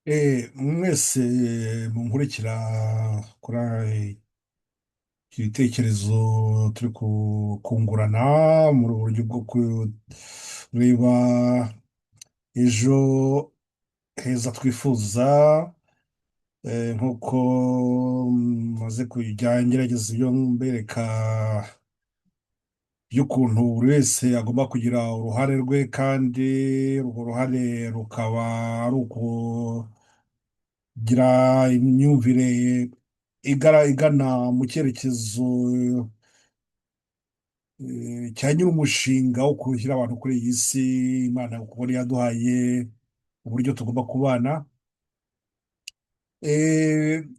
Mwese munkurikira kuri iki bitekerezo turi kungurana mu buryo bwo kureba ejo heza twifuza, nk'uko maze kujya ngerageza ibyo mbereka by'ukuntu buri wese agomba kugira uruhare rwe, kandi urwo ruhare rukaba ari ukugira imyumvire igana mu cyerekezo cya nyir'umushinga wo gushyira abantu kuri iyi si. Imana kuko yaduhaye uburyo tugomba kubana.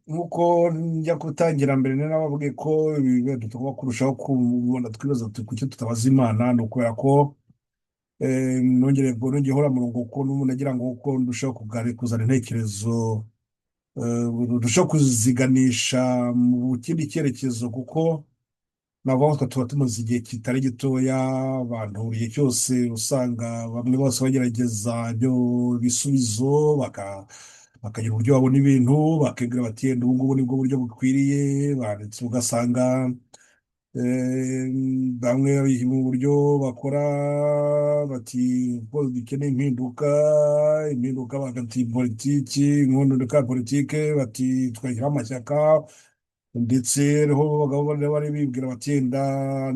Nk'uko njya gutangira mbere nari nababwiye ko ibintu tugomba kurushaho kubona, twibaza tuti kuki tutabaza Imana. Ni ukubera ko nongeye hora murongo ko n'umuntu agira ngo uko ndushaho kuzana intekerezo, ndushaho kuziganisha mu kindi cyerekezo, kuko navuga ngo tuba tumaze igihe kitari gitoya abantu buri gihe cyose usanga bamwe bose bagerageza ibyo bisubizo, bakagira uburyo babona ibintu, bakibwira bati "Yenda ubu ngubu nibwo buryo bukwiriye", banditse ugasanga eh, bamwe mu buryo bakora bati ko dukeneye impinduka bagati politiki, inkondo ka politike, bati twashyiraho amashyaka. Ndetse ho abagabo bari bibwira bati "Yenda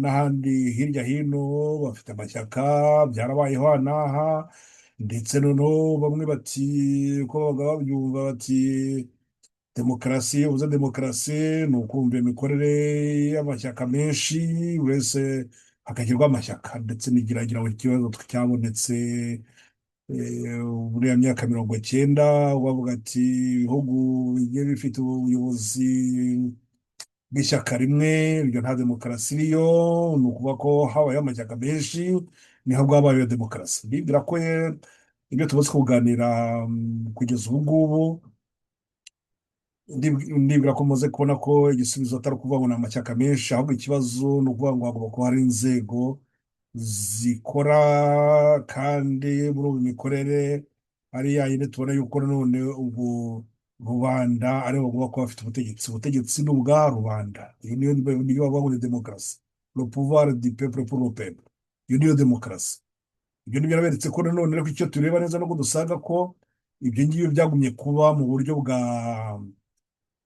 n'ahandi hirya hino bafite amashyaka, byarabayeho aha n'aha". Ndetse noneho bamwe bati ko babaga babyumva bati demokarasi, ubuze demokarasi ni ukumva imikorere y'amashyaka menshi, buri wese hakagirwa amashyaka. Ndetse nigiragira ngo ikibazo cyabonetse muri ya myaka 90, bavuga ati ibihugu bigiye bifite ubuyobozi bw'ishyaka rimwe, iryo nta demokarasi iriyo. Ni ukuvuga ko habayeho amashyaka menshi, niho bwabayeho demokarasi. Ndibwira ko ibyo tumaze kuganira kugeza ubu ngubu, ndibwira ko mumaze kubona ko igisubizo atari ukuvuga ngo ni amashyaka menshi, ahubwo ikibazo ni ukuvuga ngo hagomba kuba hari inzego zikora, kandi muri ubu mikorere ari yayindi tubona yuko none ubu rubanda aribo bagomba kuba bafite ubutegetsi. Ubutegetsi ni ubwa rubanda. Iyo niyo bavuga ngo ni demokarasi, le pouvoir du peuple pour le peuple. Iyo niyo demokarasi. Ibyo ni byaraberetse ko nanone, ariko icyo tureba neza nuko dusanga ko ibyo ngibyo byagumye kuba mu buryo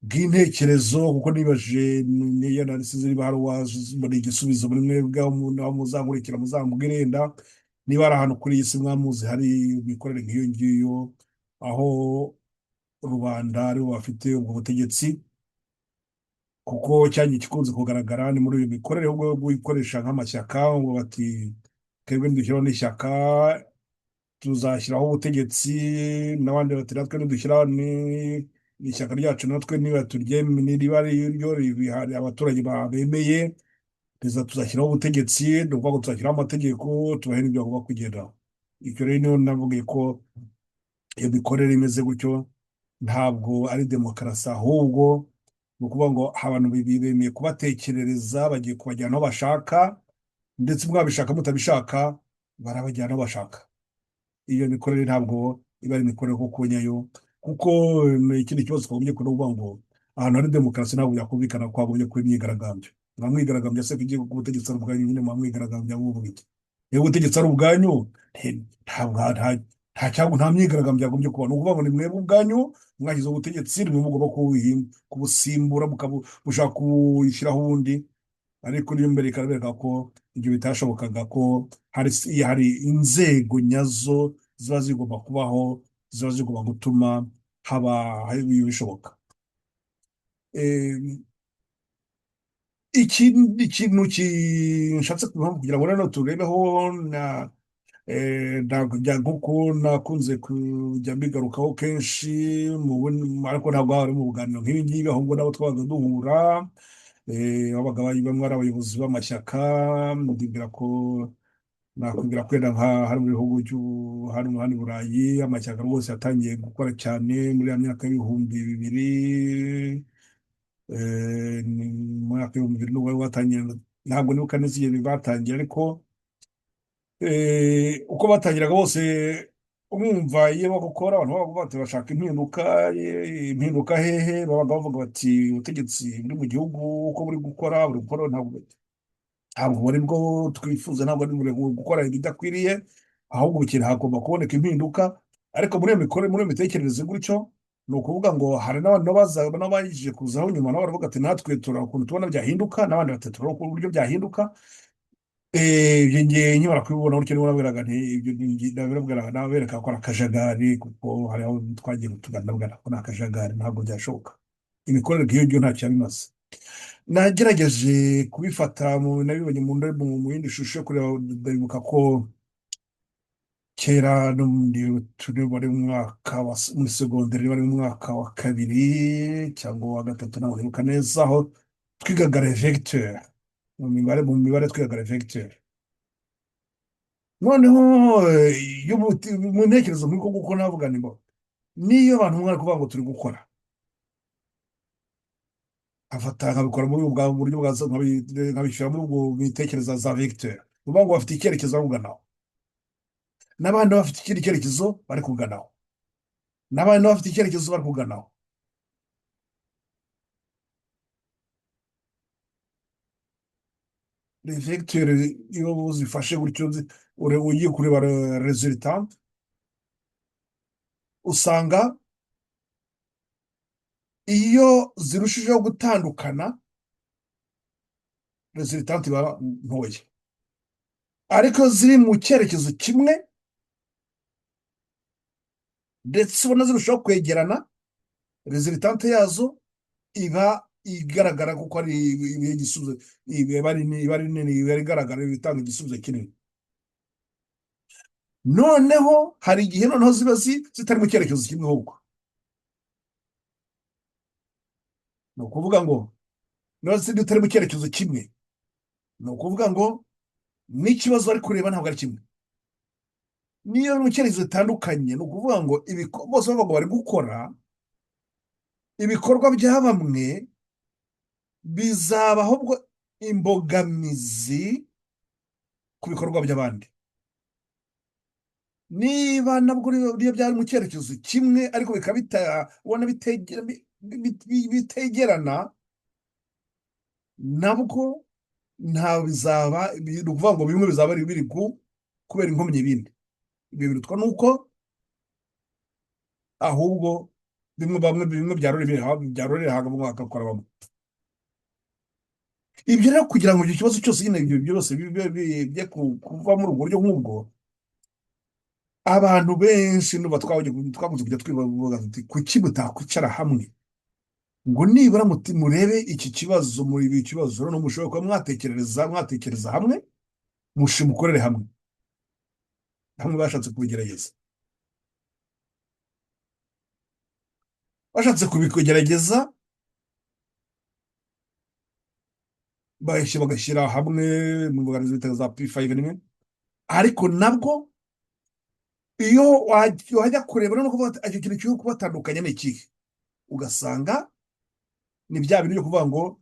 bw'intekerezo, kuko nibaje niyo nanditse niba hari uwabona igisubizo muri mwebwe aho muzankurikira muzambwire, yenda niba hari ahantu kuri iyi si mwamuzi hari imikorere nk'iyo ngiyo, aho rubanda aribo bafite ubwo butegetsi. Kuko cyagiye gikunze kugaragara ni muri iyo mikorere yo gukoresha nk'amashyaka, ngo bati twebwe dushyiraho n'ishyaka tuzashyiraho ubutegetsi, n'abandi bati natwe nidushyiraho ishyaka ryacu natwe niba niba ari ryo hari abaturage bemeye, tuzashyiraho ubutegetsi. ni ukuvuga ngo tuzashyiraho amategeko, tubahe n'ibyo bagomba kugenderaho. Icyo rero niyo navuga ko iyo mikorere imeze gutyo ntabwo ari demokarasi, ahubwo ni ukuvuga ngo abantu bemeye kubatekerereza, bagiye kubajyana aho bashaka, ndetse mwabishaka mutabishaka barabajyana aho bashaka. Iyo mikorere ntabwo iba ari imikorere kuko nyayo, kuko ni ikindi kibazo twagombye kuvuga ngo ahantu hari demokarasi ntabwo byakumvikana ko hagombye kuba imyigaragambyo. Nta mwigaragambyo se kugiye ku butegetsi ari ubwanyu, nyine mu mwigaragambyo buvuga iki? Iyo ubutegetsi ari ubwanyu, ntabwo nta myigaragambyo yagombye kuba. Ni ukuvuga ngo ni mwebwe ubwanyu mwagize ubutegetsi, ni mwe mugomba kubusimbura, mushaka kubushyiraho ubundi. Ariko niyo mbere ikabereka ko ibyo bitashobokaga, ko hari inzego nyazo ziba zigomba kubaho, ziba zigomba gutuma haba bishoboka. Eh, ikintu nshatse kugira ngo noneho turebeho nk'uko nakunze kujya mbigarukaho kenshi, ariko ntabwo hari mu buganiro nk'ibi ngibi, ahubwo nabo twabaga duhura, babaga bamwe ari abayobozi b'amashyaka. ndibwira ko Nakubwira ko wenda hari mu bihugu hano i Burayi amashyaka rwose yatangiye gukora cyane muri ya myaka y'ibihumbi bibiri. Mu mwaka w'ibihumbi bibiri nibwo watangiye, ntabwo nibuka neza igihe batangiye, ariko uko batangiraga bose umwumva iyo bagukora abantu bavuga bati bashaka impinduka, impinduka hehe, babaga bavuga bati ubutegetsi buri mu gihugu uko buri gukora ntabwo buri bwo twifuza, ntabwo ari buri gukora ibidakwiriye, ahubwo bukiri hagomba kuboneka impinduka. Ariko muri iyo mikorere, muri iyo mitekerereze gutyo, ni ukuvuga ngo hari n'abantu baza n'abajije kuzaho nyuma nabo baravuga ati natwe turabona ukuntu tubona byahinduka, n'abandi bati turabona uburyo byahinduka. Ibyo ngiye nkimara kubibona gutyo nibo nabwiraga nti ibyo nabwiraga nabereka ko ari akajagari, kuko hari aho twagiye tuganira ko ni akajagari, ntabwo byashoboka. Imikorere nk'iyo ngiyo ntacyo yabimaze. Nagerageje kubifata nabibonye mu yindi shusho yo kureba, ndabibuka ko kera turi bari mu mwaka muri segonderi, bari mu mwaka wa kabiri cyangwa wa gatatu, ntabwo nibuka neza, aho twigaga revecteur mu mibare twigaga revecteur. Noneho mu ntekerezo nk'uko nguko navuga ni ngo niyo abantu mwari kuvuga ngo turi gukora, afata nkabikora muri ubwo buryo nkabishyira muri ubwo bitekereza za vecteur, ni ukuvuga ngo bafite icyerekezo bari kuganaho, n'abandi bafite ikindi cyerekezo bari kuganaho, n'abandi bafite icyerekezo bari kuganaho. Reflecteur iyo uzifashe gutyo ugiye kureba resultant, usanga iyo zirushijeho gutandukana resultant iba ntoya, ariko ziri mu cyerekezo kimwe ndetse ubona zirushaho kwegerana, resultant yazo iba igaragara kuko ari igisubizo, iba ari nini, iba igaragara, itanga igisubizo kinini. Noneho hari igihe noneho ziba zitari mu cyerekezo kimwe, ahubwo ni ukuvuga ngo niba zitari mu cyerekezo kimwe, ni ukuvuga ngo n'ikibazo bari kureba ntabwo ari kimwe. Niyo mu cyerekezo zitandukanye, ni ukuvuga ngo bose bavuga ngo bari gukora ibikorwa bya bamwe, bizaba ahubwo imbogamizi ku bikorwa by'abandi. Niba nabwo iyo byari mu cyerekezo kimwe ariko bikaba ubona bitegerana, nabwo nta bizaba, ni ukuvuga ngo bimwe bizaba biri kubera inkomyi ibindi. Ibyo birutwa nuko ahubwo bimwe byarorera hagati bagakora bamwe. Ibyo rero kugira ngo icyo kibazo cyose nyine ibyo byose bijye kuva muri ubwo buryo nk'ubwo, abantu benshi twakunze kujya twibaza tuti kuki mutakwicara hamwe ngo nibura murebe iki kibazo, muri ibi kibazo noneho mushobora kuba mwatekereza hamwe, mukorere hamwe. Bamwe bashatse kubigerageza, bagashyira hamwe mu mbogamizi bita za P5 n'imwe, ariko nabwo iyo wajya kureba no kuvuga icyo kintu cyo kubatandukanya ni ikihe, ugasanga ni bya bintu byo kuvuga ngo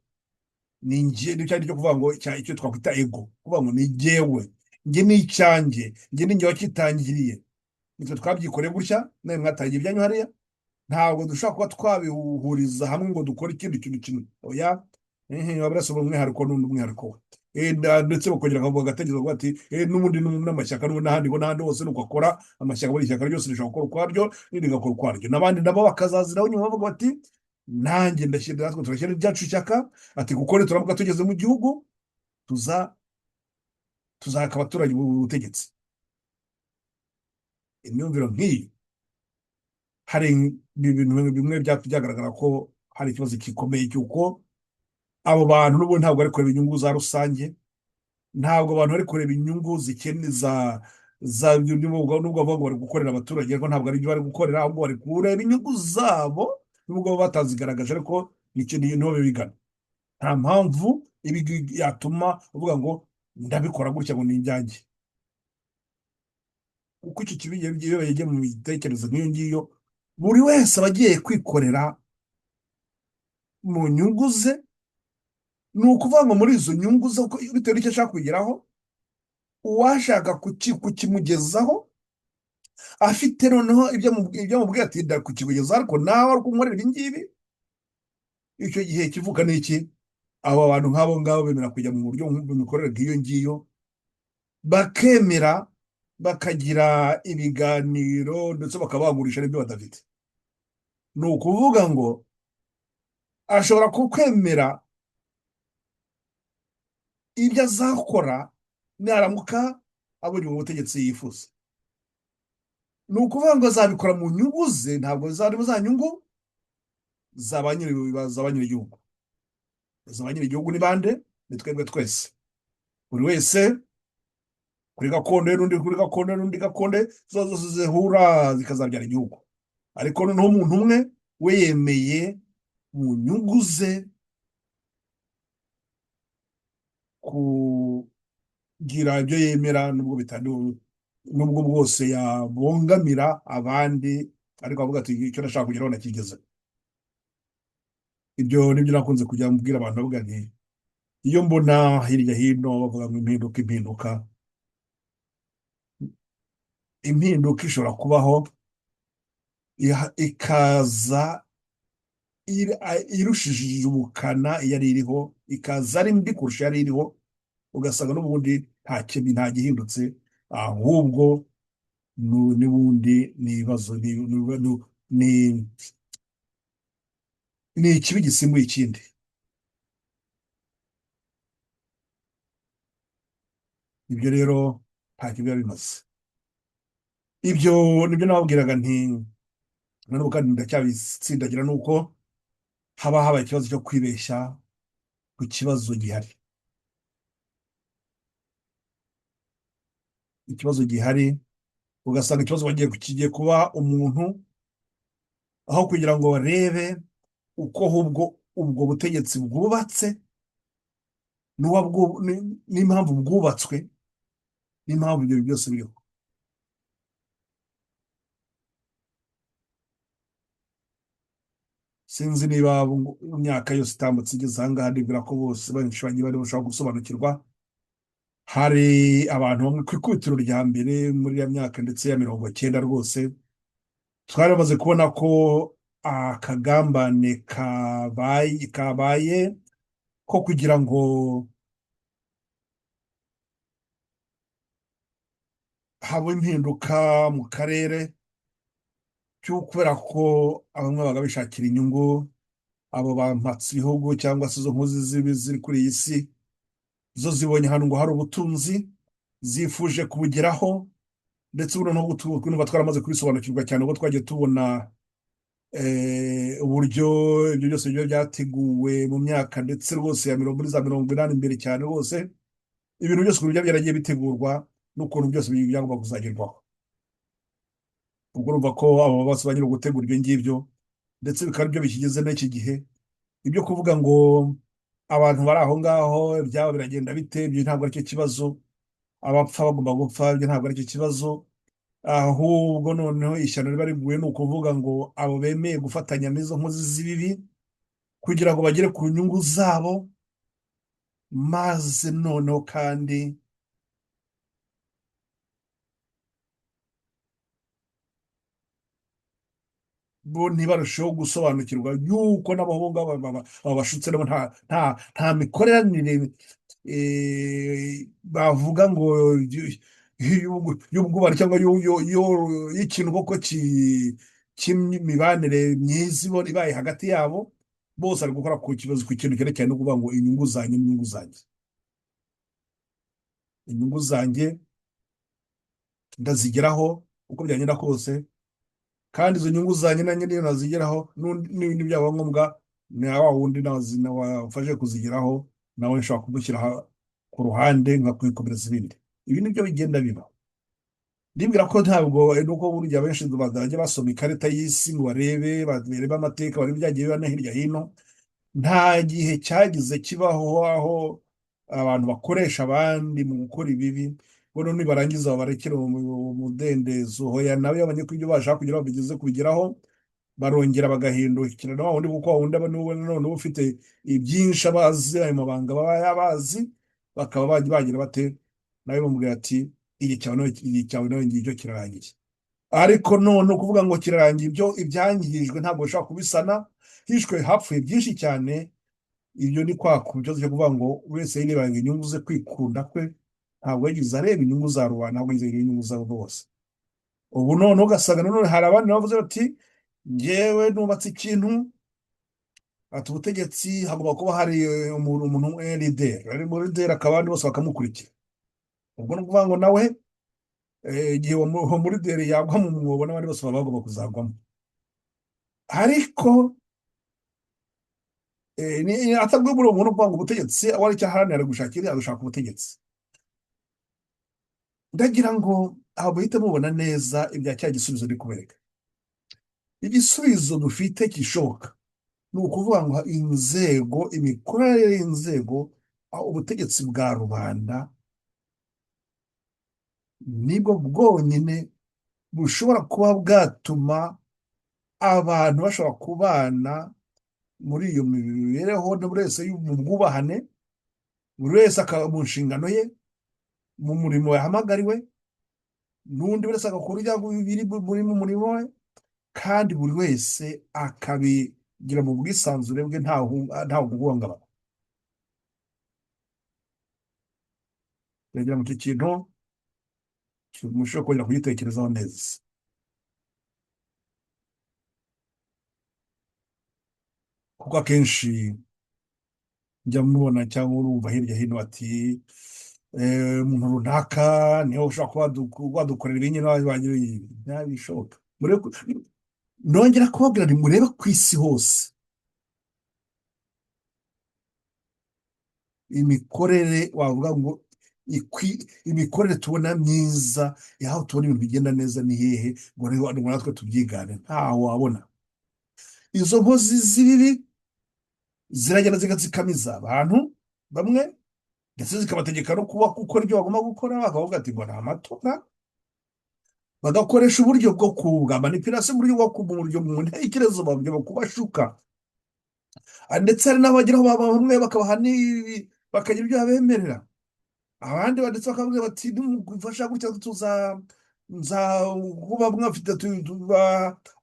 ni njye, n'icyo cyo kuvuga ngo icyo twakwita ego, kuvuga ngo ni jyewe, njye ni icyanjye, njye ni njye wakitangiriye, nitwe twabyikoreye gutya, nawe mwatangiye ibyanyu hariya, ntabwo dushobora kuba twabihuriza hamwe ngo dukore ikindi kintu kimwe. Oya, barasaba umwihariko n'undi umwihariko we, ndetse bakongera bagatekereza bati n'ubundi n'amashyaka n'ahandi hose nuko akora, amashyaka buri shyaka ryose rishobora gukora ukwaryo, n'irindi rigakora ukwaryo, n'abandi nabo bakazaziraho nyuma bavuga bati nanjye natwe turashyira iryacu ishyaka, ati kuko turavuga tugeze mu gihugu tuzaka abaturage ubutegetsi. Imyumviro nk'iyi, hari ibintu bimwe byagaragara ko hari ikibazo gikomeye cy'uko abo bantu n'ubu ntabwo bari kureba inyungu za rusange, ntabwo abantu bari kureba inyungu zikene nubwo bavuga ngo bari gukorera abaturage, ariko ntabwo ari byo bari gukorera, ahubwo bari kureba inyungu zabo, nubwo baba batazigaragaje, ariko niho bigana. Nta mpamvu ibi yatuma uvuga ngo ndabikora gutya ngo ni injyange, kuko icyo kibi iyo yegeye mu mitekerereze nk'iyo ngiyo, buri wese aba agiye kwikorera mu nyungu ze. Ni ukuvuga ngo muri izo nyungu ze, bitewe n'icyo ashaka kugeraho, uwashaka kukimugezaho afite noneho ibyo amubwira ati ndakukigeza ariko nawe ari kunkorera ibi ngibi. Icyo gihe kivuka ni iki? Abo bantu nk'abo ngabo bemera kujya mu buryo mu mikorere nk'iyo ngiyo, bakemera bakagira ibiganiro ndetse bakaba bagurisha n'ibyo badafite. Ni ukuvuga ngo ashobora kukwemera ibyo azakora naramuka abonye ubutegetsi yifuza. Ni ukuvuga ngo azabikora mu nyungu ze, ntabwo zari za nyungu za ba nyir'igihugu. Za ba nyir'igihugu ni bande? Ni twebwe twese, buri wese kuri gakondo ye n'undi kuri gakondo ye n'undi gakondo ye, zose zihura zikazabyara igihugu. Ariko noneho umuntu umwe we yemeye mu nyungu ze kugira ibyo yemera, nubwo bwose yabongamira abandi, ariko avuga ati icyo nashaka kugeraho nakigeze. Ibyo nibyo nakunze kujya mbwira abantu, bavuga nti iyo mbona hirya hino bavuga ngo impinduka impinduka, impinduka ishobora kubaho ikaza irushije ubukana iyo ari iriho, ikaza ari mbi kurusha yari iriho, ugasanga n'ubundi nta gihindutse, ahubwo n'ubundi ni ibibazo, ni ikibi gisimbuye ikindi. Ibyo rero ntacyo biba bimaze. Ibyo nibyo nababwiraga nti noneho kandi ndacyabitsindagira, ni uko haba habaye ikibazo cyo kwibeshya ku kibazo gihari. Ikibazo gihari ugasanga ikibazo kigiye kuba umuntu, aho kugira ngo barebe uko ahubwo ubwo butegetsi bwubatse n'impamvu bwubatswe n'impamvu ibyo byose biriho. Sinzi niba imyaka yose itambutse igeze aha ngaha, nibwira ko bose benshi bagiye bari bashobora gusobanukirwa. Hari abantu bamwe ku ikubitiro rya mbere muri ya myaka ndetse ya 90 rwose, twari bamaze kubona ko akagambane kabaye ko kugira ngo habe impinduka mu karere, kubera ko bamwe babaga bishakira inyungu, abo bampatse ibihugu cyangwa se izo nkozi zibi ziri kuri iyi si, zo zibonye ahantu ngo hari ubutunzi zifuje kubugeraho. Ndetse ubu noneho twumva twaramaze kubisobanukirwa cyane, ubwo twagiye tubona uburyo ibyo byose biba byateguwe mu myaka ndetse rwose ya muri za 80 imbere cyane rwose, ibintu byose ukuntu byaragiye bitegurwa n'ukuntu byose byagomba kuzagerwaho. Ubwo urumva ko abo bose banyura gutegura ibyo ngibyo, ndetse bikaba byo bikigeze n'iki gihe. Ibyo kuvuga ngo abantu bari aho ngaho byaba biragenda bite, ibyo ntabwo aricyo kibazo. Abapfa bagomba gupfa, ibyo ntabwo aricyo kibazo. Ahubwo noneho ishyano riba riguye ni ukuvuga ngo abo bemeye gufatanya n'izo nkozi z'ibibi kugira ngo bagere ku nyungu zabo, maze noneho kandi bo ntibarusheho gusobanukirwa yuko n'abahungu babashutse nabo nta mikoranire bavuga ngo y'ubwubahane cyangwa y'ikintu koko cy'imibanire myiza ibaye hagati yabo. Bose ari gukora ku kibazo, ku kintu cyerekeranye no kuvuga ngo inyungu zanjye n'inyungu zanjye, inyungu zanjye ndazigeraho uko byagenda kose, kandi izo nyungu zanjye nanjye niyo nazigeraho, n'ibindi byaba ngombwa ni wa wundi wafashe kuzigeraho nawe nshobora kumushyira ku ruhande nkakwikomereza ibindi. Ibi nibyo bigenda biba. Ndibwira ko ntabwo nuko burya benshi bazajya basoma ikarita y'isi ngo barebe amateka, barebe ibyagiye biba no hirya hino. Nta gihe cyagize kibaho aho abantu bakoresha abandi mu gukora ibibi, ngo nibarangiza babarekere mu mudendezo. Hoya nawe yabonye ko ibyo bashaka kugira ngo bigeze kubigeraho, barongera bagahindukira na wundi, kuko wundi aba none ufite ibyinshi abazi, ayo mabanga baba yabazi, bakaba bagira bate nawe bamubwira ati igihe cyawe nawe ngicyo kirarangiye. ariko none ukuvuga ngo kirarangira, ibyo ibyangijwe ntabwo bishobora kubisana, hishwe hapfuye byinshi cyane. Ibyo ni kwa kibazo cyo kuvuga ngo buri wese yirebanga inyungu ze, kwikunda kwe, ntabwo yagize areba inyungu za rubanda, ntabwo yagize areba inyungu zabo bose. Ubu none ugasanga nanone hari abandi bavuze bati ngewe nubatse ikintu, ati ubutegetsi hagomba kuba hari umuntu lideri, ari muri lideri akaba abandi bose bakamukurikira. Ubwo ni ukuvuga ngo nawe igihe uwo muri lideri yagwa mu mwobo, n'abandi bose baba bagomba kuzagwamo. Ariko atabwiye muri uwo muntu uvuga ngo ubutegetsi aba ari icyo aharanira gushakira, agashaka ubutegetsi. Ndagira ngo aho muhite mubona neza ibya cya gisubizo ndi kubereka. Igisubizo dufite gishoboka ni ukuvuga ngo inzego, imikorere y'inzego, aho ubutegetsi bwa rubanda nibwo bwonyine bushobora kuba bwatuma abantu bashobora kubana muri iyo mibereho, buri wese mu bwubahane, buri wese akaba mu nshingano ye, mu murimo yahamagariwe, n'undi wese agakora ibyago biri muri mu murimo we, kandi buri wese akabigira mu bwisanzure bwe ntawe guhungabana. Rero mu icyo kintu mushobora kongera kugitekerezaho neza, kuko akenshi njya mubona cyangwa urumva hirya hino ati umuntu runaka niwe ushobora kuba wadukorera ibi nyine, wagira ibi. Ntabishoboka. Nongera kubabwira nti murebe ku isi hose imikorere, wavuga ngo imikorere tubona myiza, yaho tubona ibintu bigenda neza ni hehe ngo natwe tubyigane? Ntaho wabona. Izo nkozi z'ibibi ziragenda zigakamiza abantu bamwe, ndetse zikabategeka no kuba gukora ibyo bagomba gukora, bakavuga ati ngo ni amatora, bagakoresha uburyo bwo kubwa manipulation, uburyo bwo kumuryo mu ntekerezo, babyo kubashuka. Ndetse hari n'abageraho bamwe bakabaha bakagira ibyo babemerera, abandi ndetse bakavuga bati nimufasha gutya kuba mwafite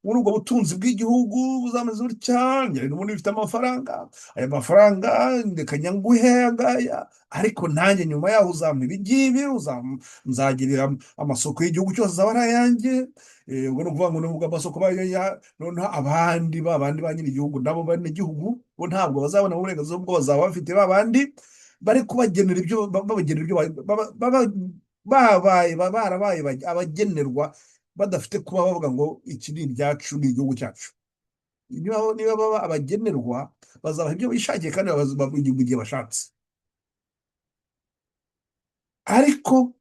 muri ubwo butunzi bw'igihugu buzameze gutya, n'ubundi bifite amafaranga, aya mafaranga reka nyanguhe ngaya, ariko nanjye nyuma yaho uzampa ibi ngibi, nzagirira amasoko y'igihugu cyose azaba ari ayanjye. Ubwo ni ukuvuga ngo nubwo amasoko noneho abandi babandi ba nyiri igihugu nabo bene igihugu bo ntabwo bazabona uburenganzira bwo bazaba bafite babandi bari kubagenera ibyo, babagenera ibyo barabaye abagenerwa, badafite kuba bavuga ngo iki ni ibyacu, ni igihugu cyacu. Niba baba abagenerwa, bazabaha ibyo bishakiye kandi babaha igihe bashatse. Ariko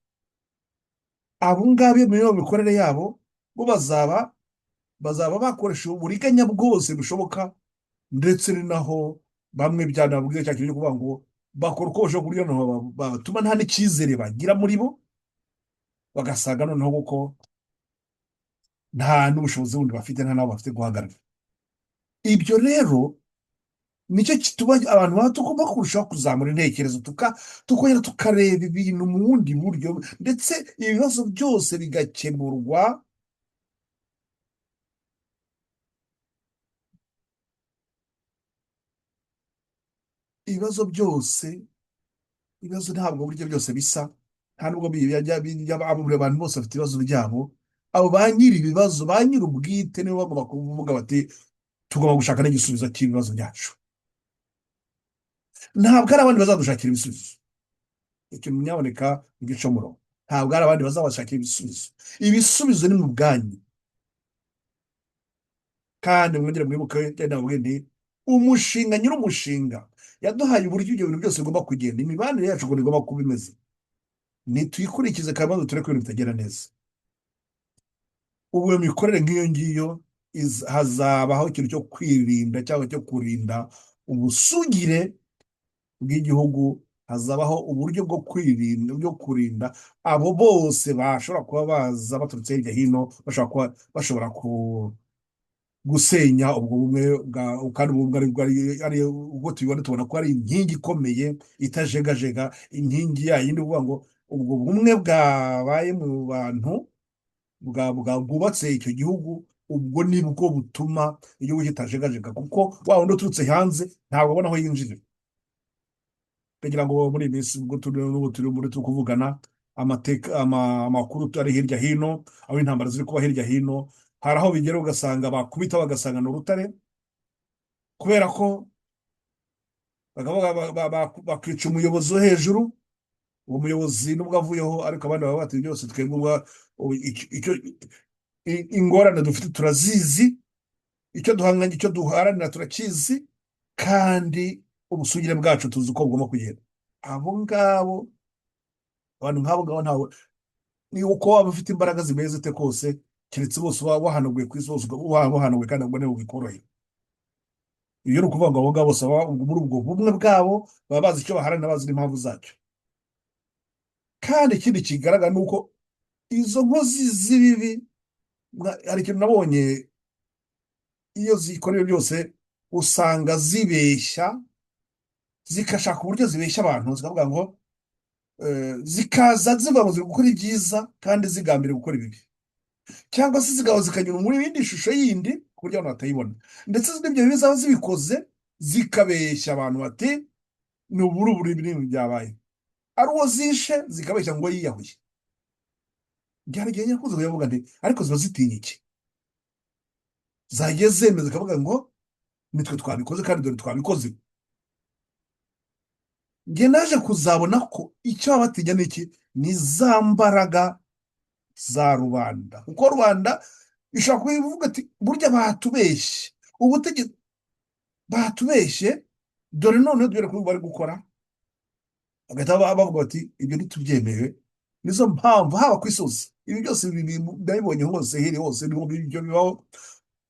abo ngabo muri iyo mikorere yabo bo bazaba bakoresha uburiganya bwose bushoboka, ndetse ni naho bamwe byanabwiye cya kintu cyo kuvuga ngo bakora uko bashobora kuburyo batuma nta n'icyizere bagira muri bo, bagasanga noneho kuko nta n'ubushobozi bundi bafite, nta n'abo bafite guhagarara. Ibyo rero nicyo kituma abantu baba tugomba kurushaho kuzamura intekerezo, tukongera tukareba ibintu mu bundi buryo, ndetse ibibazo byose bigakemurwa ibibazo byose. Ibibazo ntabwo buryo byose bisa, nta nubwo abantu bose bafite ibibazo byabo. Abo ba nyiri ibibazo, ba nyiri ubwite, nibo bagomba kuvuga bati tugomba gushaka n'igisubizo cy'ibibazo byacu, ntabwo ari abandi bazadushakira ibisubizo. Ikintu nyaboneka igicomoro, ntabwo ari abandi bazabashakira ibisubizo. Ibisubizo ni mu bwanyu. Kandi mwongere mwibuke nabwo nti umushinga, nyiri umushinga yaduhaye uburyo ibyo bintu byose bigomba kugenda, imibanire yacu ngo igomba kuba imeze, nituyikurikize kandi maze tureke ibintu bitagenda neza. Ubu iyo mikorere nk'iyo ngiyo hazabaho ikintu cyo kwirinda cyangwa cyo kurinda ubusugire bw'igihugu, hazabaho uburyo bwo kwirinda, bwo kurinda abo bose bashobora kuba baza baturutse hirya hino, bashobora gusenya ubwo bumwe kandi ubwo ari ubwo tubibona, tubona ko ari inkingi ikomeye itajegajega, inkingi yayindi uvuga ngo ubwo bumwe bwabaye mu bantu bwubatse icyo gihugu, ubwo ni bwo butuma igihugu kitajegajega, kuko wa wundi uturutse hanze ntabwo abona aho yinjirira. kugira ngo muri iyi minsi ubwo turi kuvugana, amakuru ari hirya hino, aho intambara ziri kuba hirya hino, hari aho bigera ugasanga bakubita bagasanga ni urutare, kubera ko bakica umuyobozi wo hejuru. uwo muyobozi nubwo avuyeho, ariko abandi baba bati byose twebwe ingorane dufite turazizi, icyo duhanganye, icyo duharanira turakizi, kandi ubusugire bwacu tuzi uko bugomba kugenda. abo ngabo abantu nk'abo ngabo ntawe, ni uko waba ufite imbaraga zimeze zite kose, keretse bose uba wahanaguye ku isi hose, ukaba wahanaguye kandi ubwo nibo bikoroheye. iyo ni ukuvuga ngo abo ngabo bose baba muri ubwo bumwe bwabo, baba bazi icyo baharanira, bazi n'impamvu zacyo. kandi ikindi kigaragara ni uko izo nkozi z'ibibi, hari ikintu nabonye, iyo zikora ibyo byose usanga zibeshya, zigashaka uburyo zibeshya abantu, zikavuga ngo zikaza zivuga ngo ziri gukora ibyiza kandi zigambiriye gukora ibibi, cyangwa se zikaba zikanyura muri yindi shusho yindi ku buryo abantu batayibona, ndetse n'ibyo bibi zaba zibikoze zikabeshya abantu bati ni uburuburi binini byabaye, ari uwo zishe zikabeshya ngo yiyahuye. byari igihe nyakuze kuyavuga nti ariko ziba zitinya iki? zagiye zemeza zikavuga ngo nitwe twabikoze kandi dore twabikoze. njye naje kuzabona ko icyo baba batinya ni iki? ni za mbaraga za rubanda, kuko rubanda ishobora kuvuga ati burya batubeshye, ubutegetsi batubeshye, dore none dore ko bari gukora, bagahita bavuga bati ibyo ntitubyemewe. nizo mpamvu haba ku isozi ibi byose ndabibonye hose, hiri hose niho ibyo bibaho,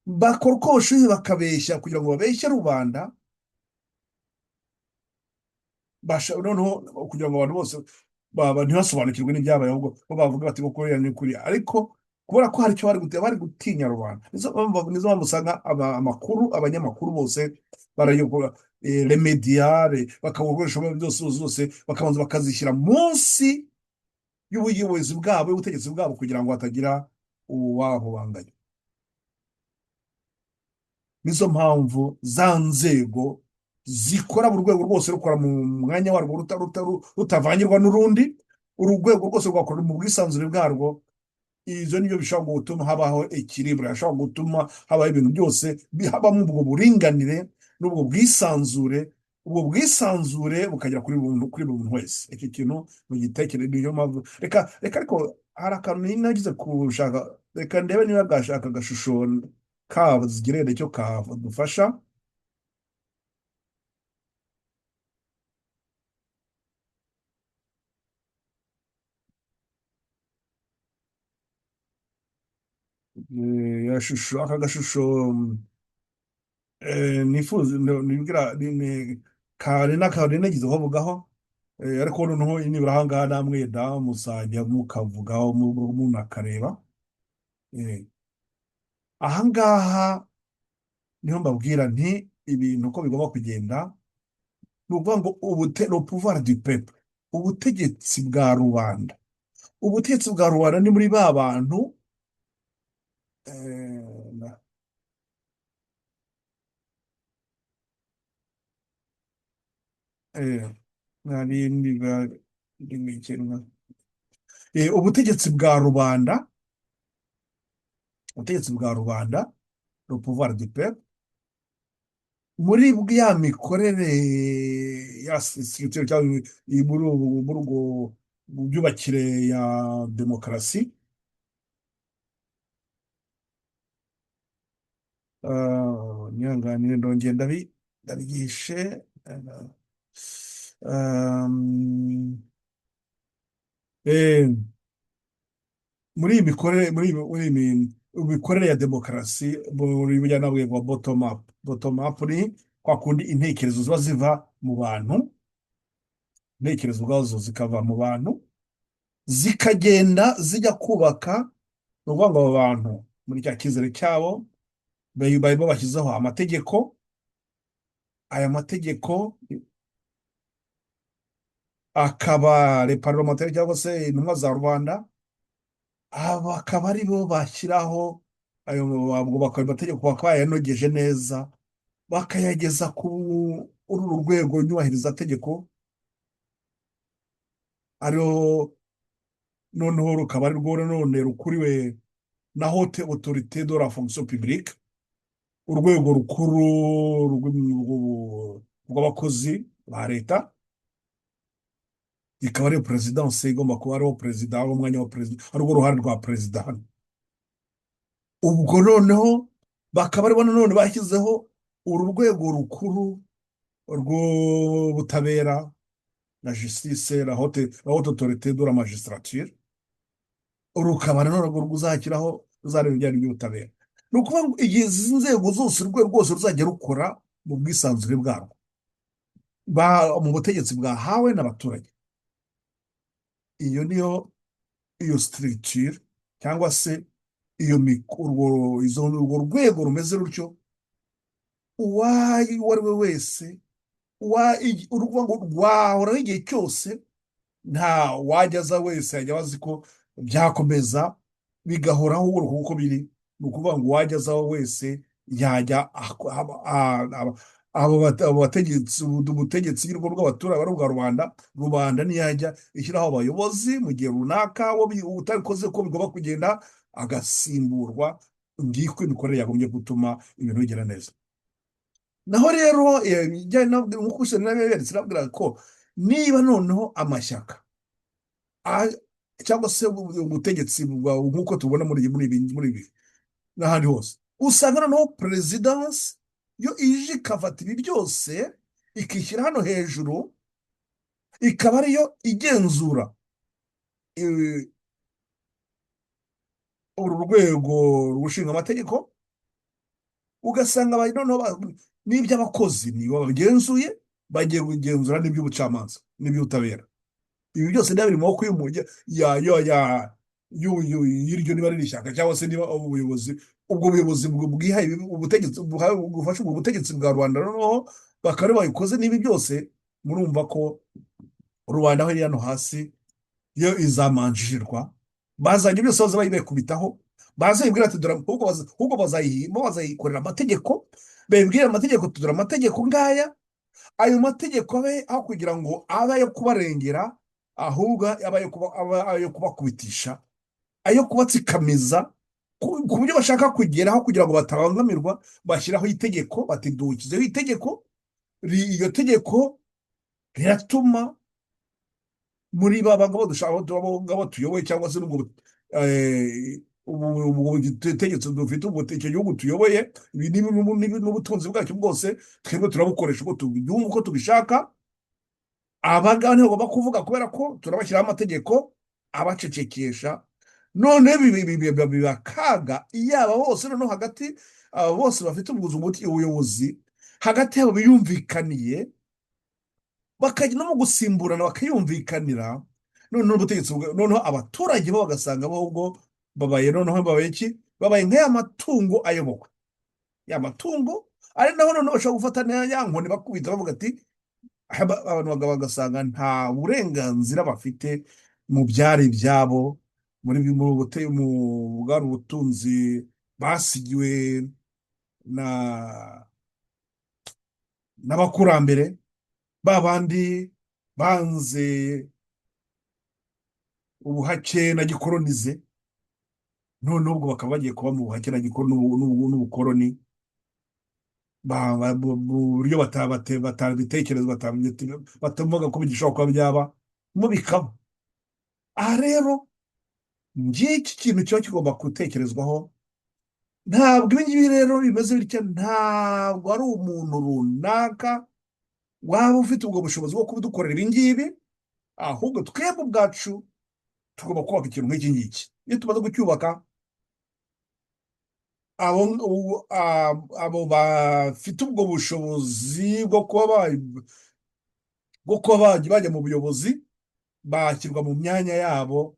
bakora uko bashoboye bakabeshya kugira ngo babeshye rubanda, noneho kugira ngo abantu bose ntibasobanukirwe n'ibyabaye, ahubwo bo bavuga bati ko kuriya ni kuri, ariko kubera ko hari icyo bari gutinya rubanda. nizo mpamvu usanga abanyamakuru bose barayobora remediyare, bakabakoresha byose zose, bakabanza bakazishyira munsi y'ubuyobozi bwabo, y'ubutegetsi bwabo, kugira ngo hatagira uwabubanganya. nizo mpamvu za nzego zikora buri rwego rwose rukora mu mwanya warwo, rutavangirwa n'urundi, urwego rwose rwakora mu bwisanzure bwarwo. izo nibyo bishobora gutuma habaho ikiribwa, bishobora gutuma habaho ibintu byose habamo ubwo buringanire n'ubwo bwisanzure, ubwo bwisanzure bukagera kuri buri muntu wese. iki kintu mu gitekerezo, niyo mpamvu reka ariko hari akantu nagize kushaka, reka ndebe niba gashaka agashusho kazigirende cyo kadufasha. aka gashusho nifuza nibwira kare n'akari nagize kuvugaho, ariko noneho nibura aha ngaha namwe da muzajya mukavugaho munakareba. aha ngaha niho mbabwira nti ibintu uko bigomba kugenda. ni ukuvuga ngo le pouvoir du peuple, ubutegetsi bwa rubanda. ubutegetsi bwa rubanda ni muri ba bantu ubutegetsi bwa rubanda, ubutegetsi bwa rubanda, le pouvoir du peuple, muri ya mikorere ya structure cyangwa muri ubwo byubakire ya demokarasi. nyihanganire ndongera ndabigishe. muri iyi mikorere, imikorere ya demokarasi, muri bujyana bwa bottom up. bottom up ni kwa kundi intekerezo ziba ziva mu bantu, intekerezo ubwazo zikava mu bantu zikagenda zijya kubaka. ni ukuvuga ngo abo bantu muri cya cyizere cyabo barimo bashyizeho amategeko. aya mategeko akaba reparlementari cyangwa se intumwa za rubanda, aba akaba ari bo bashyiraho ayo bakora amategeko bakaba bayanogeje neza bakayageza ku uru rwego nyubahirizategeko ariho noneho rukaba ari rwo none rukuriwe na haute autorité de la fonction publique, urwego rukuru rw'abakozi ba leta, ikaba ariyo perezidanse igomba kuba ariho perezida w'umwanya wa perezida ari rwo ruhare rwa perezida hano. Ubwo noneho bakaba aribo none bashyizeho uru rwego rukuru rw'ubutabera na justice la haute autorité de la magistrature, rukaba rero narwo ruzashyiraho ruzareba ibijyanye by'ubutabera. Ni ukuvuga ngo igihe izi nzego zose urwego rwose ruzajya rukora mu bwisanzure bwarwo mu butegetsi bwahawe n'abaturage. Iyo niyo structure cyangwa se urwo rwego rumeze rutyo, uwo ari we wese uruvuga ngo rwahoraho igihe cyose, nta wajyaza wese yajya abazi ko byakomeza bigahoraho uko biri. Ni ukuvuga ngo uwajyazaho wese yajya ubutegetsi bw'abaturage ari ubwa rubanda ntiyajya ishyiraho abayobozi mu gihe runaka utabikoze ko bigomba kugenda agasimburwa. Ngiko imikorere yagombye gutuma ibintu bigera neza. Naho rero nk'uko naberetse nabwira ko niba noneho amashyaka cyangwa se ubutegetsi nk'uko tubona muri ibi n'ahandi hose, usanga noneho perezidansi yo ije ikafata ibi byose ikishyira hano hejuru, ikaba ariyo igenzura uru rwego rushinga amategeko. Ugasanga noneho n'iby'abakozi nibo babigenzuye, bagiye kugenzura n'iby'ubucamanza n'iby'ubutabera. Ibi byose niba biri mu maboko y'iryo niba riri ishyaka cyangwa se niba ubuyobozi, ubwo buyobozi bwihaye ubutegetsi bufasha ubwo butegetsi bwa rubanda, noneho bakaba babikoze n'ibi byose. Murumva ko rubanda aho iri hano hasi yo izamanjirwa, bazajya byose baza bayibekubitaho, bazayibwira ati ahubwo bazayikorera amategeko, babibwira amategeko, tudura amategeko ngaya, ayo mategeko abe aho kugira ngo abe ayo kubarengera, ahubwo aba ayo kubakubitisha, ayo kubatsikamiza ku buryo bashaka kugeraho kugira ngo batabangamirwa. Bashyiraho itegeko bati dukizeho itegeko, iryo tegeko riratuma muri ngabo dushaka ngabo tuyoboye cyangwa se ubutegetsi dufite icyo gihugu tuyoboye n'ubutunzi bwacyo bwose, twebwe turabukoresha uko tubishaka. Abangaba nibo bagomba kuvuga kubera ko turabashyiraho amategeko abacecekesha. None biba akaga iyaba bose noneho hagati aba bose bafite ubuyobozi hagati yabo biyumvikaniye, bakajya no mu gusimburana bakayumvikanira, noneho ubutegetsi noneho abaturage bo bagasanga ahubwo babaye noneho babaye nk'aya matungo ayobowe, ya matungo ari naho noneho bashobora gufata ya nkoni bakubita bavuga ati abantu bagasanga nta burenganzira bafite mu byari ibyabo, mu bwari ubutunzi basigiwe n'abakurambere ba bandi banze ubuhake na gikoronize. Noneho ubwo bakaba bagiye kuba mu buhake n'ubukoroni mu buryo batabitekereza, batavuga ko bigishobora kuba byaba mu bikaba. Aha rero ngiki kintu kiba kigomba gutekerezwaho. Ntabwo ibi ngibi rero bimeze bityo, ntabwo ari umuntu runaka waba ufite ubwo bushobozi bwo kubidukorera ibi ngibi, ahubwo twebwe ubwacu tugomba kubaka ikintu nk'iki ngiki. Iyo tumaze kucyubaka, abo bafite ubwo bushobozi bwo kuba bajya mu buyobozi bashyirwa mu myanya yabo,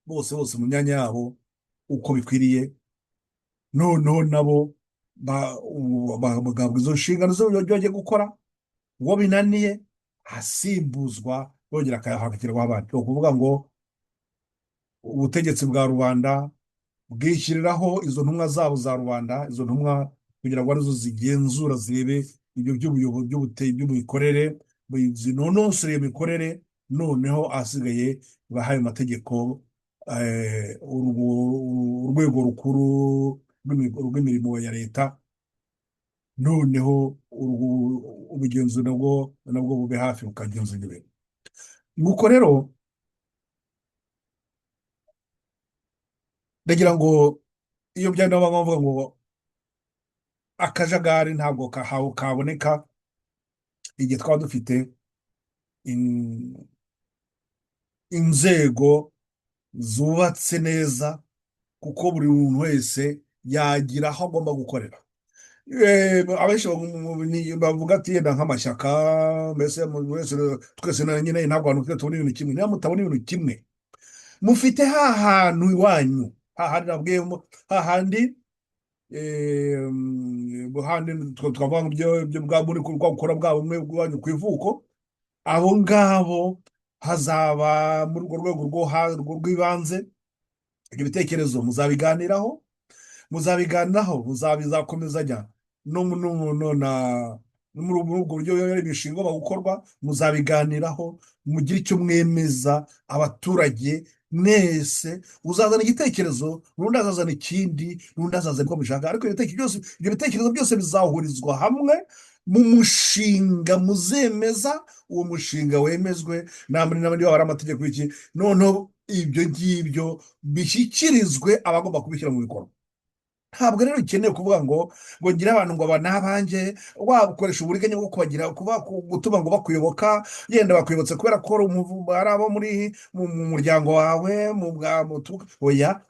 bose mu myanya yabo uko bikwiriye. Noneho nabo bagahabwa izo nshingano zo bagiye gukora, uwo binaniye asimbuzwa bongera hakashyirwaho abandi. Ni ukuvuga ngo ubutegetsi bwa rubanda bwishyiriraho izo ntumwa zabo za rubanda, izo ntumwa kugira ngo arizo zigenzura zirebe ibyo by'imikorere, zinonosore iyo mikorere, noneho ahasigaye bahaye amategeko urwego rukuru rw'imirimo ya leta, noneho ubugenzuzi nabwo bube hafi bukagenzura ibintu. nuko rero ndagira ngo iyo byaba bavuga ngo akajagari ntabwo kaboneka igihe twaba dufite in- inzego zubatse neza, kuko buri muntu wese yagira aho agomba gukorera. Abenshi bavuga ati yenda nk'amashyaka, mbese wese twese nyine ntabwo abantu twese tubona ibintu kimwe. Niba mutabona ibintu kimwe, mufite hantu iwanyu, hahandi nabwiye, hahandi buhandi twavuga ngo ibyo bwa muri gukora bwabo bumwe bwanyu ku ivuko, abo ngabo hazaba muri urwo rwego rw'ibanze, ibyo bitekerezo muzabizakomezanya no muri ubwo buryo imishinga gukorwa, muzabiganiraho, mugire icyo mwemeza abaturage mwese. Uzazana igitekerezo, n'undi azazana ikindi, n'undi azazana uko bishaka, ariko ibyo bitekerezo byose bizahurizwa hamwe mu mushinga muzemeza. Uwo mushinga wemezwe n'abandi baba ari amategeko y'iki, noneho ibyo ngibyo bishyikirizwe abagomba kubishyira mu bikorwa. Ntabwo rero ukeneye kuvuga ngo ngire abantu ngo aba ni abanjye, wabukoresha uburiganya bwo gutuma ngo bakuyoboka, yenda bakuyobotse kubera ko ari abo mu muryango wawe, oya.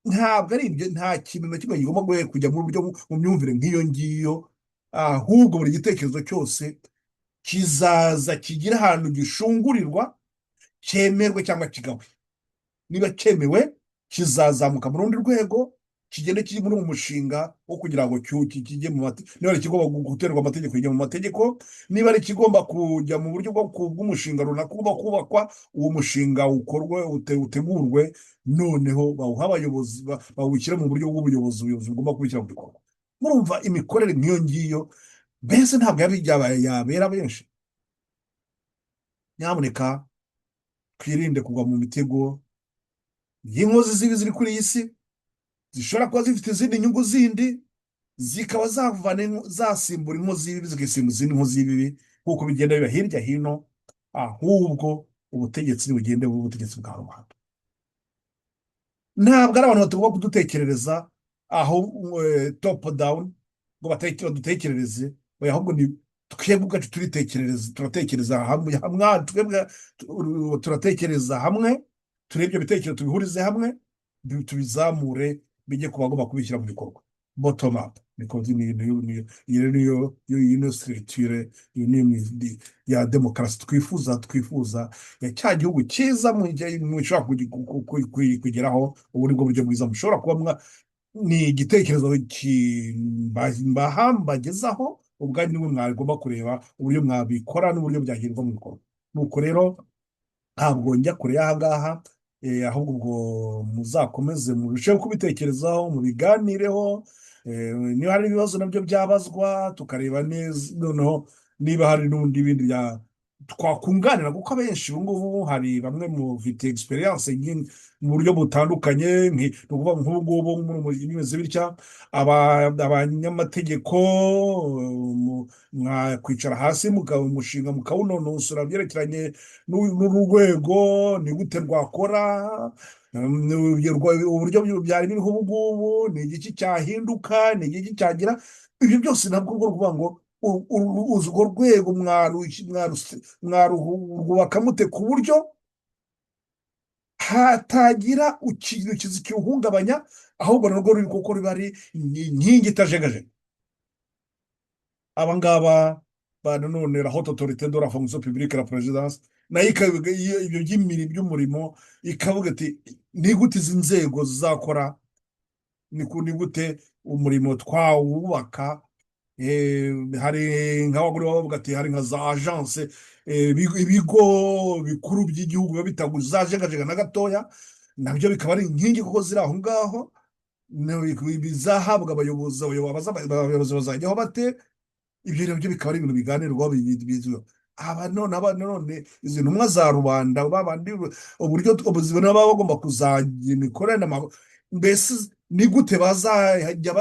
Ntabwo ari ibyo, nta kintu na kimwe kigomba kujya mu myumvire nk'iyo ngiyo, ahubwo buri gitekerezo cyose kizaza kigira ahantu gishungurirwa, cyemerwe cyangwa kigawe. Niba cyemewe, kizazamuka mu rundi rwego, kigende kiri muri uwo mushinga wo kugira ngo kijye niba ari ikigomba guterwa amategeko, kijya mu mategeko. Niba ari ikigomba kujya mu buryo bw'umushinga runaka ugomba kubakwa, uwo mushinga ukorwe, utegurwe, noneho bawuha abayobozi, bawushyire mu buryo bw'ubuyobozi, ubuyobozi bugomba kubishyira mu bikorwa. Murumva imikorere nk'iyo ngiyo mbese ntabwo yabera benshi. Nyamuneka twirinde kugwa mu mitego y'inkozi zibi ziri kuri iyi si, zishobora kuba zifite izindi nyungu zindi, zikaba zasimbura inkozi z'ibibi, zigasimbuza izindi nkozi z'ibibi, nk'uko bigenda biba hirya hino. Ahubwo ubutegetsi bugende buba ubutegetsi bwa rubanda. Ntabwo ari abantu batugomba kudutekerereza aho top down ngo badutekerereze, ahubwo ni twebwe ubwacu turatekereza hamwe, turatekereza hamwe, turebe ibyo bitekerezo tubihurize hamwe, tubizamure, bijye ku bagomba kubishyira mu bikorwa. Bottom up niyo structure ya demokarasi twifuza, ya cya gihugu cyiza mushobora kugeraho. Ubu ni bwo buryo bwiza mushobora kuba ni igitekerezo mbagezaho, ubwanyu nimwe mwagomba kureba uburyo mwabikora n'uburyo byashyirwa mu bikorwa. Nuko rero ntabwo njya kure y'aha ngaha, ahubwo ubwo muzakomeze murusheho kubitekerezaho, mubiganireho. Niba hari ibibazo nabyo byabazwa, tukareba neza, noneho niba hari bindi twakunganira, kuko abenshi ubu ngubu hari bamwe mufite experience mu buryo butandukanye. Ni ukuvuga nk'ubu ngubu bimeze bitya, abanyamategeko mwakwicara hasi umushinga mukawunonosora byerekeranye n'urwego, ni gute rwakora, uburyo byari biriho ubu ngubu, ni igiki cyahinduka, ni igiki cyagira. Ibyo byose nabwo bwo kuvuga ngo urwo rwego mwarwubaka mute ku buryo hatagira ikintu kiwuhungabanya, ahubwo narwo ruri kuko riba ari inkingi itajegajega. Aba ngaba bananone la haute autorité de la fonction publique, la présidence, nayo ibyo by'umurimo ikavuga ati ni gute izi nzego zizakora, ni gute umurimo twawubaka. Hari nk'abagore bavuga ati hari nka za agence, ibigo bikuru by'igihugu biba bitaguzajegajega na gatoya. nabyo bikaba ari inkingi kuko ziri aho ngaho, bizahabwa abayobozi, abayobozi bazajyaho bate. Ibyo nabyo bikaba ari ibintu biganirwaho bizwiho. None izi ntumwa za rubanda babandi, uburyo ubuzima baba bagomba kuzagira imikorere mbese ni gute bazajya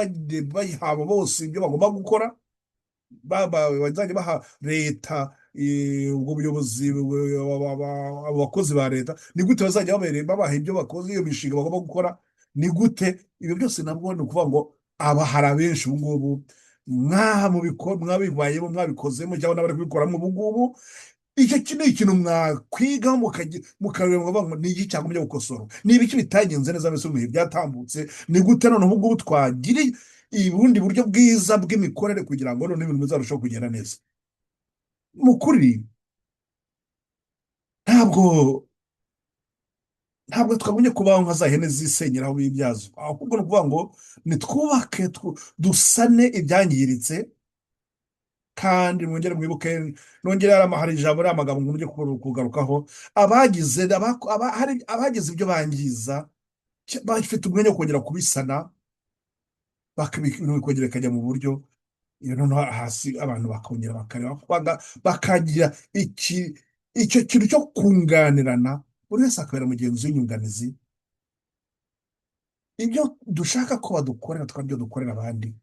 bayihabwa bose ibyo bagomba gukora, bazajya baha leta ubwo buyobozi, abakozi ba leta ni gute bazajya babaha ibyo bakoze, iyo mishinga bagomba gukora ni gute. Ibyo byose nabwo ni ukuvuga ngo aba hari abenshi ubu ngubu mwaha mwabibayemo, mwabikozemo cyangwa n'abari kubikoramo ubu ngubu. Icyo ni ikintu mwakwigaho mukareba ngo ni iki cyagombye gukosorwa, ni ibiki bitagenze neza mbese mu bihe byatambutse, ni gute none ubu ngubu twagira ubundi buryo bwiza bw'imikorere kugira ngo none ibintu bizarushaho kugenda neza. Mu kuri ntabwo ntabwo twagumye kubaho nka za hene zisenyera aho bibyazo, ahubwo ni ukuvuga ngo nitwubake, dusane ibyangiritse. Kandi mwongere mwibuke, nongere hari ijambo, ari amagambo nk'uburyo kugarukaho, abagize ibyo bangiza bafite umwanya wo kongera kubisana, bikongera bikajya mu buryo. Iyo noneho hasi abantu bakongera bakareba, bakagira icyo kintu cyo kunganirana, buri wese akabera mugenzi w'inyunganizi. Ibyo dushaka ko badukorera twabyo dukorera abandi.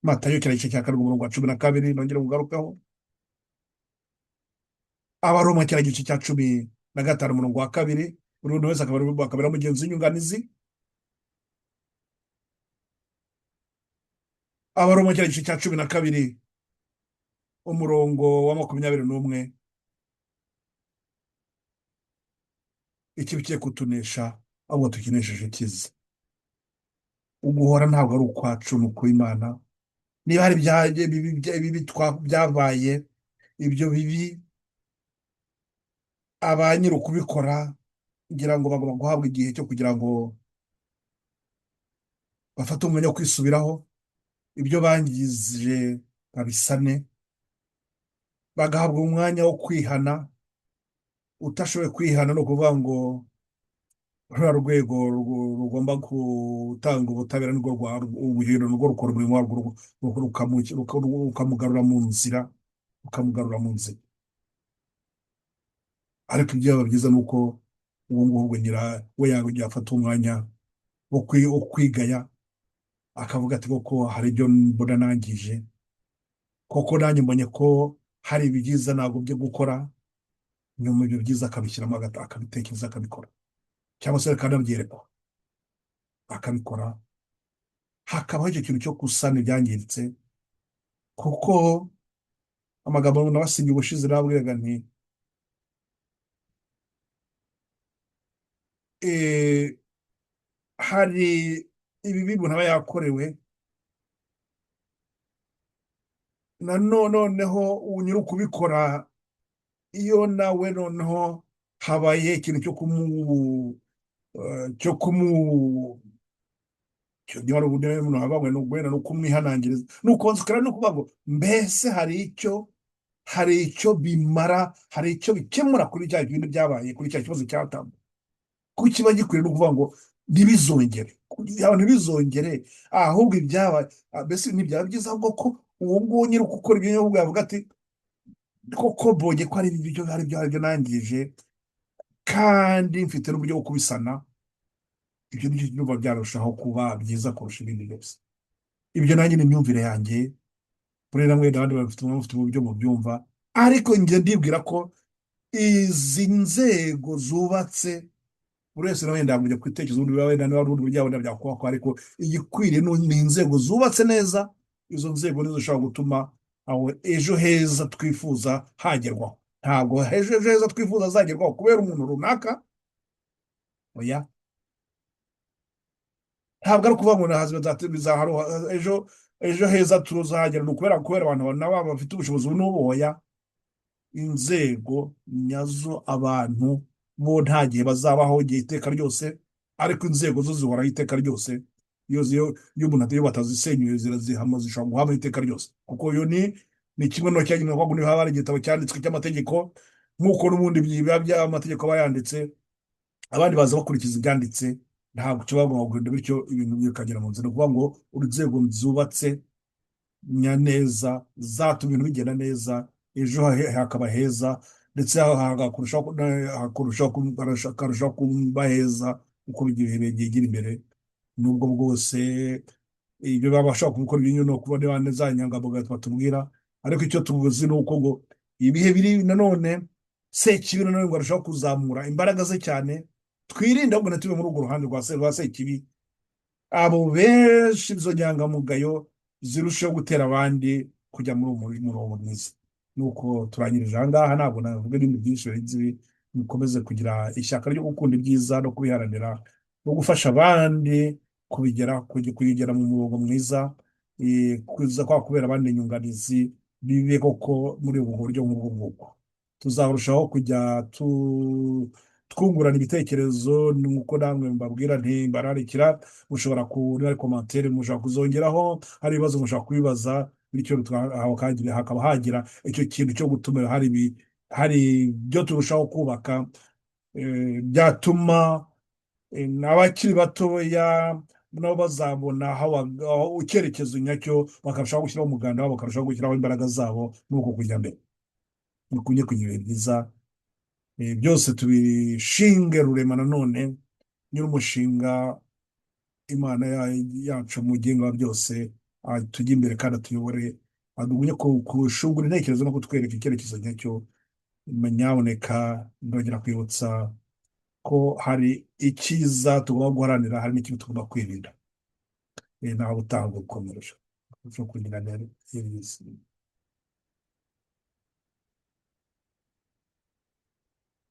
Matayo kiriya gice cya karindwi umurongo wa 12 nongere kugarukaho. Abaroma kiriya gice cya 15 umurongo wa 2, buri muntu wese akabera mugenzi w'inyunganizi. Abaroma kiriya gice cya 12 umurongo wa 21, ikibi kigiye kutunesha ahubwo tukinesheje kiza. Uguhora ntabwo ari ukwacu, ni ukw'Imana. Niba hari byabaye ibyo bibi, aba nyiri ukubikora ngira ngo bagomba guhabwa igihe cyo kugira ngo bafate umwanya wo kwisubiraho, ibyo bangije babisane, bagahabwa umwanya wo kwihana. Utashoboye kwihana ni ukuvuga ngo ruriya rwego rugomba gutanga ubutabera nirwo ubuhiro, nirwo rukora umurimo warwo, rukamugarura mu nzira, rukamugarura mu nzira. Ariko ibyaba byiza ni uko ubu ngubu we yafata umwanya wo kwigaya, akavuga ati koko hari ibyo mbona nangije, koko nanjye mbonye ko hari ibyiza nagombye gukora. Nyuma ibyo byiza akabishyiramo, akabitekereza, akabikora, cyangwa se akanabyerekwa akabikora. Hakabaho icyo kintu cyo gusana ibyangiritse, kuko amagambo nabasinye ubushize nabwiraga nti hari ibibi umuntu aba yakorewe, noneho nyiri ukubikora, iyo nawe noneho habaye ikintu cyo kumwihanangiriza, ni ukonsekara, ni ukuvuga ngo mbese hari icyo bimara, hari icyo bikemura kuri cya bintu byabaye, kuri cya kibazo cyatambuka. Kuko kiba gikwiriye no kuvuga ngo ntibizongere, ahubwo ibyabaye mbese ntibyaba byiza, ahubwo ko uwo nguwo nyiri gukora ibyo ahubwo yavuga ati koko mbonye ko ari byo nangije, kandi mfite n'uburyo bwo kubisana. Ibyo ni byo byumva byarushaho kuba byiza kurusha ibindi byose. Ibyo nanjye ni imyumvire yanjye, buriya namwe n'abandi bafite uburyo mubyumva, ariko njye ndibwira ko izi nzego zubatse, buri wese nawe wenda kujya kwitekerezo ubundi wenda niba ari ubundi buryo wenda byakubakwa, ariko igikwiriye ni inzego zubatse neza. Izo nzego nizo zishobora gutuma aho ejo heza twifuza hagerwaho. Ntabwo ejo heza twifuza hazagerwaho kubera umuntu runaka, oya. Ntabwo ari ukuvuga ngo ejo heza tuzahagera ni ukubera abantu nabo bafite ubushobozi n'ubuhoya. Inzego nyazo, abantu bo nta gihe bazabaho igihe iteka ryose, ariko inzego zo zihoraho iteka ryose. Iyo umuntu batazisenyuye zirazihama, zishobora guhama iteka ryose, kuko iyo ni kimwe no cyagenewe ko niba hari igitabo cyanditswe cy'amategeko, nk'uko n'ubundi biba by'amategeko aba yanditse, abandi baza bakurikiza ibyanditse, ntabwo kiba bagomba kugenda bityo ibintu bikagera mu nzira. Ni ukuvuga ngo inzego zubatse neza zatuma ibintu bigenda neza, ejo hakaba heza, ndetse hakarushaho kuba heza uko ibihe byigira imbere. Nubwo bwose ibyo baba bashaka gukora ibintu no kuba niba za nyangamugayo batubwira, ariko icyo tuzi ni uko ngo ibihe biri nanone Sekibi nanone ngo arushaho kuzamura imbaraga ze cyane, twirinde ahubwo ntitube muri urwo ruhande rwa Sekibi, abo benshi izo nyangamugayo zirushaho gutera abandi kujya muri uwo murongo mwiza. Nuko turangirije aha ngaha, ntabwo navuga ibindi byinshi birenze ibi. Mukomeze kugira ishyaka ryo gukunda ibyiza no kubiharanira no gufasha abandi kugera mu murongo mwiza, kuza kubera abandi inyunganizi, bibe koko muri ubu buryo nk'ubwo ngubwo. Tuzarushaho kujya twungurana ibitekerezo, nuko namwe mbabwira nti mbararikira, mushobora kuri komantere, mushobora kuzongeraho, hari ibibazo mushobora kubibaza, bityo hakaba hagira icyo kintu cyo gutuma hari ibyo turushaho kubaka, byatuma abakiri batoya nabo bazabona icyerekezo nyacyo, bakarushaho gushyiraho umuganda wabo, bakarushaho gushyiraho imbaraga zabo, nuko kujya mbere. Mukunye kugira ibihe byiza, byose tubishinge rurema nanone nyir'umushinga, Imana yacu mugenga wa byose, tujye imbere kandi atuyobore, adugumye kushungura intekerezo no kutwereka icyerekezo nyacyo. Nyaboneka ndongera kwibutsa ko hari icyiza tugomba guharanira, hari n'ikibi tugomba kwirinda. Ntaho gutanga gukomereje cyo kugira neza.